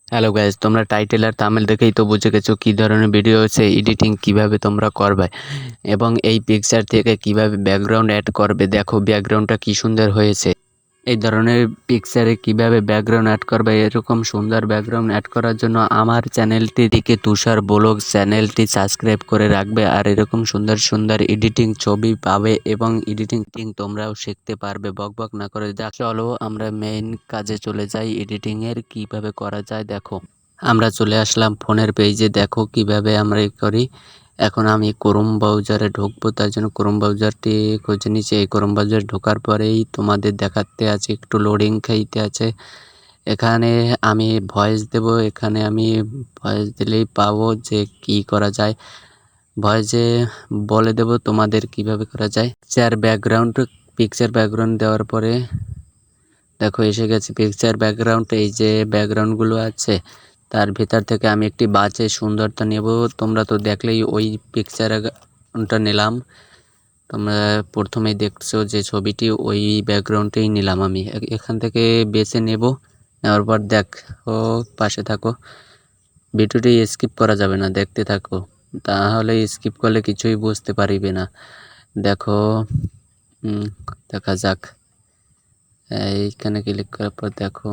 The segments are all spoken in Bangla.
হ্যালো গাইস, তোমরা টাইটেল আর থাম্বনেল দেখেই তো বুঝে গেছো কী ধরনের ভিডিও হচ্ছে, এডিটিং কিভাবে তোমরা করবে এবং এই পিকচার থেকে কিভাবে ব্যাকগ্রাউন্ড অ্যাড করবে। দেখো ব্যাকগ্রাউন্ডটা কি সুন্দর হয়েছে। এই ধরনের পিকচারে কিভাবে ব্যাকগ্রাউন্ড অ্যাড করবে, এরকম সুন্দর ব্যাকগ্রাউন্ড অ্যাড করার জন্য আমার চ্যানেলটি দিকে তুষার ব্লগ চ্যানেলটি সাবস্ক্রাইব করে রাখবে। আর এরকম সুন্দর সুন্দর এডিটিং ছবি পাবে এবং এডিটিং তোমরাও শিখতে পারবে। বক বক না করে চলো আমরা মেইন কাজে চলে যাই। এডিটিংয়ের কিভাবে করা যায় দেখো। আমরা চলে আসলাম ফোনের পেজে। দেখো কিভাবে আমরা করি। এখন আমি ক্রোম ব্রাউজারে ঢুকবো, তার জন্য ক্রোম ব্রাউজারটি খুঁজে নিচ্ছি। এই ক্রোম ব্রাউজারে ঢোকার পরেই তোমাদের দেখাতে আছে, একটু লোডিং খাইতে আছে। এখানে আমি ভয়েস দেব, এখানে আমি ভয়েস দিলেই পাবো যে কি করা যায়। ভয়েসে বলে দেব তোমাদের কিভাবে করা যায়। পিকচার ব্যাকগ্রাউন্ড দেওয়ার পরে দেখো এসে গেছে পিকচার ব্যাকগ্রাউন্ড। এই যে ব্যাকগ্রাউন্ডগুলো আছে তার ভিতর থেকে আমি একটি বাজে সুন্দরতা নেব। তোমরা তো দেখলেই ওই পিকচারটা নিলাম। তোমরা প্রথমেই দেখছো যে ছবিটি, ওই ব্যাকগ্রাউন্ডেই নিলাম আমি। এখান থেকে বেছে নেব, নেওয়ার পর দেখো পাশে থাকো। ভিডিওটি স্কিপ করা যাবে না, দেখতে থাকো, তাহলে স্কিপ করলে কিছুই বুঝতে পারিবে না। দেখো দেখা যাক। এইখানে ক্লিক করার পর দেখো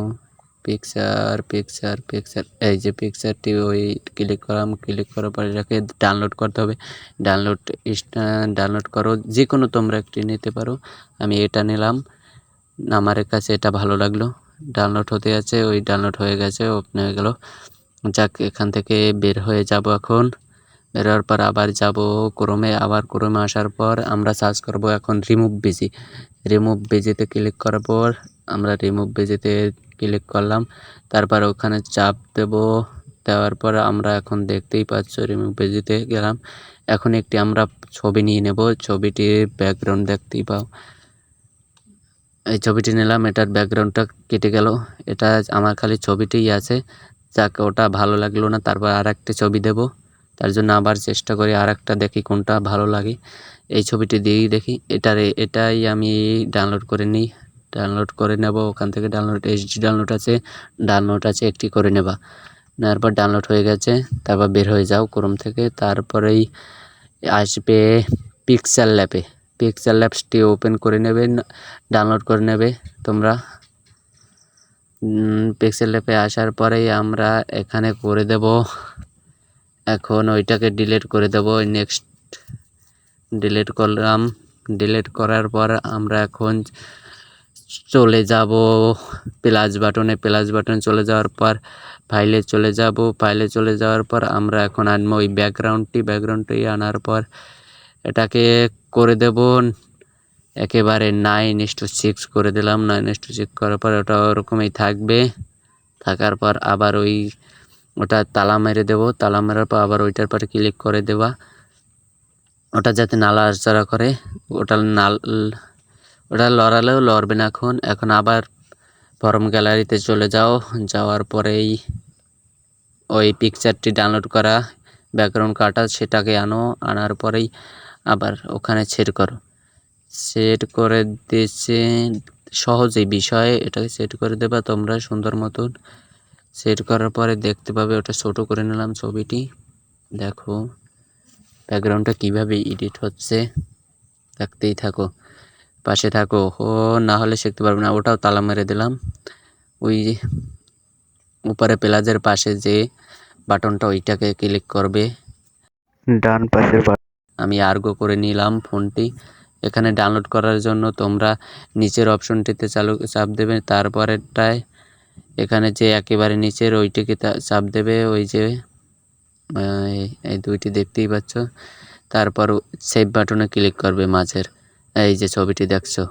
পিকচার, এই যে পিকচারটি ওই ক্লিক করার পর এটাকে ডাউনলোড করতে হবে। ডাউনলোড করো, যে কোনো তোমরা একটি নিতে পারো। আমি এটা নিলাম, আমার কাছে এটা ভালো লাগলো। ডাউনলোড হতে আছে, ওই ডাউনলোড হয়ে গেছে, ওপেন হয়ে গেল। যাক, এখান থেকে বের হয়ে যাব। এখন বের হওয়ার পর আবার যাব ক্রোমে। আবার ক্রোমে আসার পর আমরা সার্চ করব এখন রিমুভ বেজিতে ক্লিক করার পর আমরা রিমুভ বেজিতে ক্লিক করলাম। তারপর ওখানে চাপ দেব, দেওয়ার পর আমরা এখন দেখতেই পাচ্ছ রিমুভ বেজিতে গেলাম। এখন একটি আমরা ছবি নিয়ে নেব, ছবিটির ব্যাকগ্রাউন্ড দেখতেই পাও। এই ছবিটি নিলাম, এটার ব্যাকগ্রাউন্ডটা কেটে গেল। এটা আমার খালি ছবিটিই আছে। যাক, ওটা ভালো লাগলো না, তারপর আর একটা ছবি দেব। তার জন্য আবার চেষ্টা করি, আর একটা দেখি কোনটা ভালো লাগে। এই ছবিটি দিয়েই দেখি। এটাই আমি ডাউনলোড করে নিই, ডাউনলোড করে নেব। ওখান থেকে HD ডাউনলোড আছে একটি করে নেবা। নেওয়ার পর ডাউনলোড হয়ে গেছে, তারপর বের হয়ে যাও ক্রোম থেকে। তারপরেই আসবে পিক্সেল ল্যাবসটি ওপেন করে নেবে, ডাউনলোড করে নেবে তোমরা। পিক্সেল ল্যাবে আসার পরেই আমরা এখানে করে দেব। এখন ওইটাকে ডিলিট করে দেব। নেক্সট ডিলিট করলাম। ডিলিট করার পর আমরা এখন চলে যাব প্লাস বাটনে চলে যাওয়ার পর ফাইলে চলে যাওয়ার পর আমরা এখন আনবো ওই ব্যাকগ্রাউন্ডটি আনার পর এটাকে করে দেব একেবারে 9:6 করে দিলাম। 9:6 করার পর ওটা ওরকমই থাকবে। থাকার পর আবার ওটা তালা মেরে দেব। তালা মারার পর আবার ওইটার পরে ক্লিক করে দেওয়া, ওটা যাতে নাড়াচাড়া করে। ওটা লড়ালেও লড়বে না। এখন আবার ফরম গ্যালারিতে চলে যাও। যাওয়ার পরেই ওই পিকচারটি ডাউনলোড করা ব্যাকগ্রাউন্ড কাটা সেটাকে আনার পরেই আবার ওখানে সেট করে দিচ্ছে। সহজেই বিষয়, এটাকে সেট করে দেবা তোমরা সুন্দর মতন। সেট করার পরে দেখতে পাবে ওটা ছোট করে নিলাম ছবিটি। দেখো ব্যাকগ্রাউন্ডটা কিভাবে এডিট হচ্ছে, দেখতেই থাকো, পাশে থাকো। না হলে শিখতে পারবে না। ওটাও তালা মেরে দিলাম। ওই উপরে প্লাসের পাশে যে বাটনটা, ওইটাকে ক্লিক করবে, ডান পাশের আমি আর্গো করে নিলাম ফোনটি। এখানে ডাউনলোড করার জন্য তোমরা নিচের অপশনটিতে চাপ দেবে, তারপরেরটায় এখানে যে একেবারে নিচের ওইটিকে চাপ দেবে, ওই যে এই দুইটি দেখতেই পাচ্ছ। তারপর সেভ বাটনে ক্লিক করবে মাঝের, এই যে ছবিটি দেখছো।